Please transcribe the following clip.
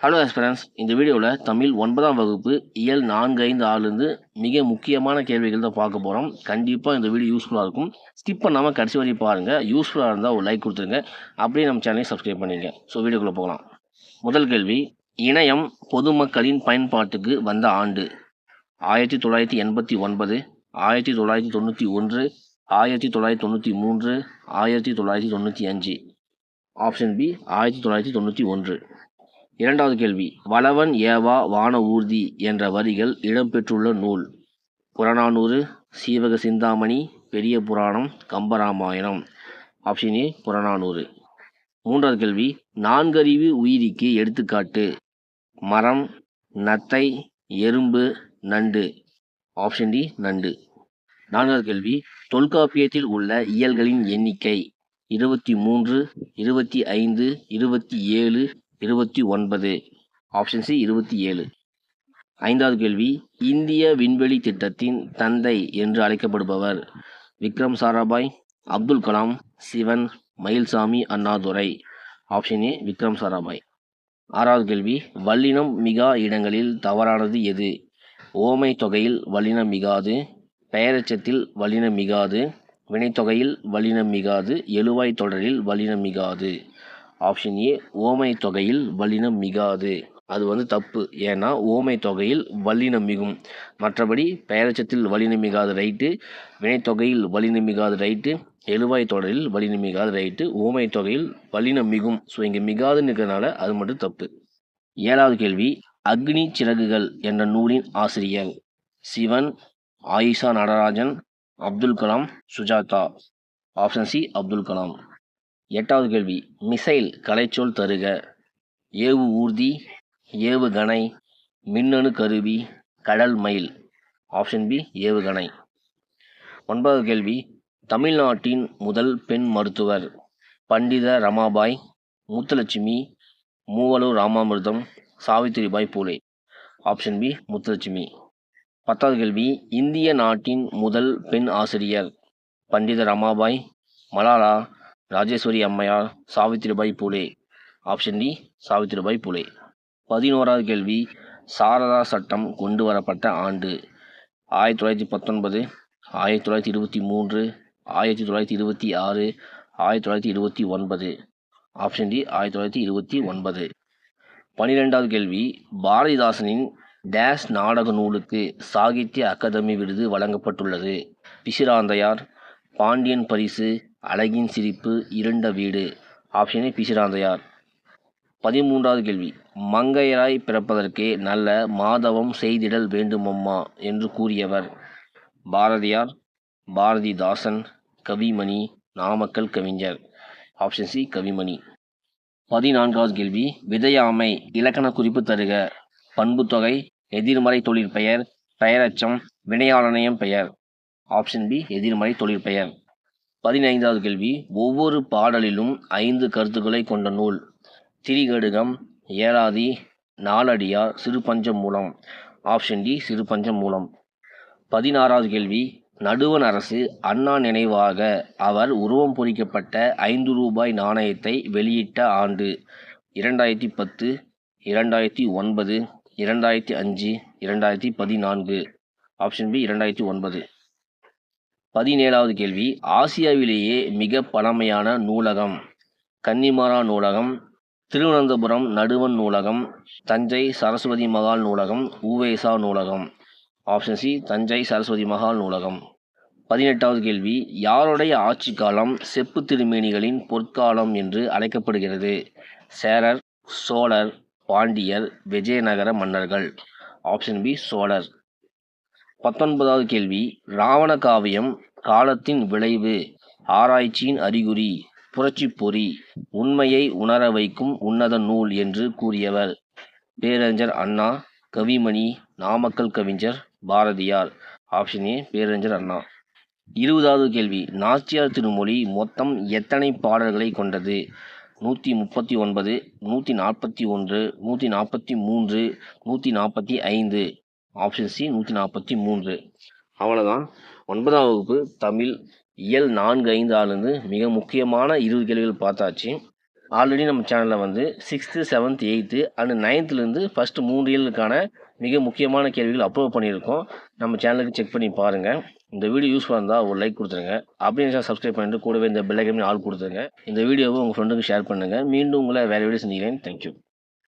Hello aspirants, இந்த வீடியோவில் தமிழ் 9ஆம் வகுப்பு இயல் 4, 5, 6லேருந்து மிக முக்கியமான கேள்விகள் தான் பார்க்க போகிறோம். கண்டிப்பாக இந்த வீடியோ யூஸ்ஃபுல்லாக இருக்கும். ஸ்கிப் பண்ணாமல் கடைசி வரையும் பாருங்கள். யூஸ்ஃபுல்லாக இருந்தால் ஒரு லைக் கொடுத்துருங்க. அப்படியே நம்ம சேனலையும் சப்ஸ்கிரைப் பண்ணிங்க. ஸோ வீடியோக்குள்ளே போகலாம். முதல் கேள்வி, இணையம் பொதுமக்களின் பயன்பாட்டுக்கு வந்த ஆண்டு 1989, 1991, 1993, 1995. Option B 1991. இரண்டாவது கேள்வி, வளவன் ஏவா வான ஊர்தி என்ற வரிகள் இடம்பெற்றுள்ள நூல் புறநானூறு, சீவக சிந்தாமணி, பெரிய புராணம், கம்பராமாயணம். Option A Purananuru. மூன்றாவது கேள்வி, நான்கறிவு உயிரிக்கு எடுத்துக்காட்டு மரம், நத்தை, எறும்பு, நண்டு. ஆப்ஷன் டி நண்டு. நான்காவது கேள்வி, தொல்காப்பியத்தில் உள்ள இயல்களின் எண்ணிக்கை 23, 25, 27, 29. Option C 27. ஐந்தாவது கேள்வி, இந்திய விண்வெளி திட்டத்தின் தந்தை என்று அழைக்கப்படுபவர் விக்ரம் சாராபாய், அப்துல் கலாம், சிவன், மயில்சாமி அண்ணாதுரை. Option A Vikram Sarabhai. ஆறாவது கேள்வி, வல்லினம் மிகா இடங்களில் தவறானது எது? ஓமை தொகையில் வல்லினம் மிகாது, பெயரெச்சத்தில் வல்லினம் மிகாது, வினைத்தொகையில் வல்லினம் மிகாது, எழுவாய் தொடரில் வல்லினம் மிகாது. ஆப்ஷன் ஏ ஓமை தொகையில் வல்லினம் மிகாது. அது தப்பு. ஏன்னா ஓமை தொகையில் வல்லினம் மிகும். மற்றபடி பெயரெச்சத்தில் வல்லினம் மிகாது ரைட்டு, வினைத்தொகையில் வல்லினம் மிகாது ரைட்டு, எழுவாய் தொடரில் வல்லினம் மிகாது ரைட்டு, ஓமை தொகையில் வல்லினம் மிகும். ஸோ இங்கே மிகாதுன்னு இருக்கிறதுனால அது மட்டும் தப்பு. ஏழாவது கேள்வி, அக்னி சிறகுகள் என்ற நூலின் ஆசிரியர் சிவன், ஆயிஷா நடராஜன், அப்துல் கலாம், சுஜாதா. Option C Abdul Kalam. எட்டாவது கேள்வி, மிசைல் கலைச்சொல் தருக. ஏவு ஊர்தி, ஏவுகணை, மின்னணு கருவி, கடல் மயில். ஆப்ஷன் பி ஏவுகணை. ஒன்பதாவது கேள்வி, தமிழ்நாட்டின் முதல் பெண் மருத்துவர் பண்டித ரமாபாய், முத்துலட்சுமி, மூவலூர் ராமாமிர்தம், சாவித்திரிபாய் பூலே. Option B Muthulakshmi. பத்தாவது கேள்வி, இந்திய நாட்டின் முதல் பெண் ஆசிரியர் பண்டித ரமாபாய், மலாலா, ராஜேஸ்வரி அம்மையார், சாவித்திரிபாய் பூலே. Option D Savitribai Phule. 11வது கேள்வி, சாரதா சட்டம் கொண்டு வரப்பட்ட ஆண்டு 1919, 1923, 1926, 1929. Option D 1929. 12வது கேள்வி, பாரதிதாசனின் டேஷ் நாடக நூலுக்கு சாகித்ய அகாதமி விருது வழங்கப்பட்டுள்ளது? பிசிராந்தையார், பாண்டியன் பரிசு, அழகின் சிரிப்பு, இருண்ட வீடு. Option A Pisiranthaiyar. 13வது கேள்வி, மங்கையராய் பிறப்பதற்கே நல்ல மாதவம் செய்திடல் வேண்டுமம்மா என்று கூறியவர் பாரதியார், பாரதிதாசன், கவிமணி, நாமக்கல் கவிஞர். Option C Kavimani. 14வது கேள்வி, விதையாமை இலக்கண குறிப்பு தருக. பண்புத்தொகை, எதிர்மறை தொழிற்பெயர், பெயரச்சம், வினையாளனையம் பெயர். ஆப்ஷன் பி எதிர்மறை தொழிற்பெயர். 15வது கேள்வி, ஒவ்வொரு பாடலிலும் 5 கருத்துக்களை கொண்ட நூல் திரிகடுகம், ஏலாதி, நாலடியார், சிறுபஞ்சமூலம். Option D Sirupanchamoolam. 16வது கேள்வி, நடுவண் அரசு அண்ணா நினைவாக அவர் உருவம் பொறிக்கப்பட்ட 5 ரூபாய் நாணயத்தை வெளியிட்ட ஆண்டு 2010, 2009, 2005, 2014. Option B 2009. 17வது கேள்வி, ஆசியாவிலேயே மிக பழமையான நூலகம் கன்னிமாரா நூலகம், திருவனந்தபுரம் நடுவண் நூலகம், தஞ்சை சரஸ்வதி மகால் நூலகம், உவேசா நூலகம். ஆப்ஷன் சி தஞ்சை சரஸ்வதி மகால் நூலகம். 18வது கேள்வி, யாருடைய ஆட்சி காலம் செப்பு திருமேனிகளின் பொற்காலம் என்று அழைக்கப்படுகிறது? சேரர், சோழர், பாண்டியர், விஜயநகர மன்னர்கள். ஆப்ஷன் பி சோழர். 19வது கேள்வி, ராவண காவியம் காலத்தின் விளைவு, ஆராய்ச்சியின் அறிகுறி, புரட்சிப்பொறி, உண்மையை உணர வைக்கும் உன்னத நூல் என்று கூறியவர் பேரறிஞர் அண்ணா, கவிமணி, நாமக்கல் கவிஞர், பாரதியார். ஆப்ஷன் ஏ பேரறிஞர் அண்ணா. 20வது கேள்வி, நாச்சியார் திருமொழி மொத்தம் எத்தனை பாடல்களை கொண்டது? 139, 141, 143, 145. Option C 143. அவ்வளோதான் 9ஆம் வகுப்பு தமிழ் இயல் 4, 5, 6லேருந்து மிக முக்கியமான 20 கேள்விகள் பார்த்தாச்சு. ஆல்ரெடி நம்ம சேனலில் வந்து 6th 7th 8th and 9th first 3 இயலுக்கான மிக முக்கியமான கேள்விகள் அப்லோட் பண்ணியிருக்கோம். நம்ம சேனலுக்கு செக் பண்ணி பாருங்கள். இந்த வீடியோ யூஸ்ஃபுல்லாக இருந்தால் ஒரு லைக் கொடுத்துருங்க. அப்படியே சப்ஸ்கிரைப் பண்ணிட்டு கூடவே இந்த பெல் ஐக்கனையும் ஆல் கொடுத்துருங்க. இந்த வீடியோவை உங்கள் ஃப்ரெண்டுக்கு ஷேர் பண்ணுங்கள். மீண்டும் உங்களை வேறு வீடியோ செஞ்சுக்கிறேன். தேங்க்யூ.